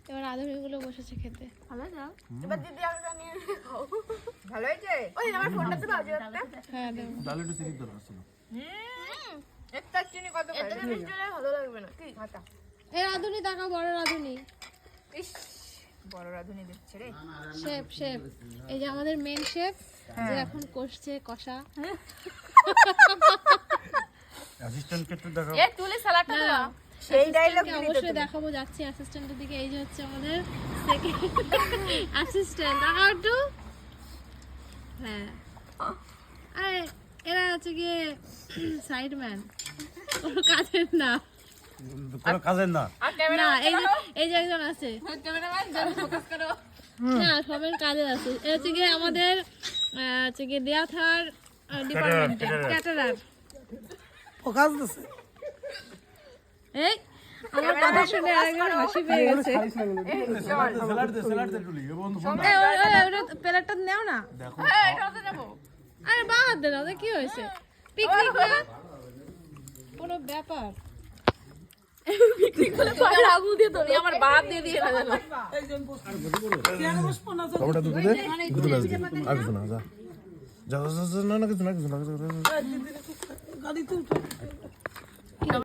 এবার আদমিগুলো বসেছে খেতে। ভালো যাও এবার দিদি আলুটা নিয়ে খাও। ভালো হয়েছে? ওই আমার ফোনটা তো বাজে একটা। হ্যাঁ দেব। ডালে একটু চিনি দরকার ছিল। একটা চিনি কত খাই? এটা মিষ্টি হলে ভালো লাগবে না। কি খাতা? এই রাধুনি তাকাও, বড় রাধুনি। ইস বড় রাধুনি দিচ্ছে রে। শেফ এই যে আমাদের মেন শেফ যে এখন কষছে কষা। অ্যাসিস্ট্যান্টকে একটু দেখাও। এ তুলে সালাডটা দাও। সেই ডায়লগ অবশ্যই দেখাবো, যাচ্ছি অ্যাসিস্ট্যান্টের দিকে। এই যে হচ্ছে আমাদের সেকেন্ড অ্যাসিস্ট্যান্ট, দেখাও একটু। হ্যাঁ আরে এরা হচ্ছে গিয়ে সাইডম্যান, কোনো কাজের না। কোনো কাজের না। আর ক্যামেরা না এই যে একজন আছে ক্যামেরাম্যান জলদি ফোকাস করো। না, সবের কাজে আছে। এটা হচ্ছে গিয়ে আমাদের হচ্ছে গিয়ে দেয়াথার ডিপার্টমেন্টে ক্যাটারার। ও কাজ দিছে। এই আমার কথা শুনে একজন হাসি পেয়ে গেছে। স্যালাড দে টুলি। এ বন্ধু ফোন ওটা প্লেটটা নাও না। দেখো। হ্যাঁ এটা তো নেব। আরে বাদ দে না, ওদের কি হয়েছে? পিকনিক না কোনো ব্যাপার। পিকনিক হলে পাড়ার আগুন দিয়ে তোলে আমার বাপ দিয়ে দিয়ে না জানো। খাবারটা দুটো দে। দুটো গাছ দে। আর কিছু না, যা। যা না কিছু না। গাড়ি তো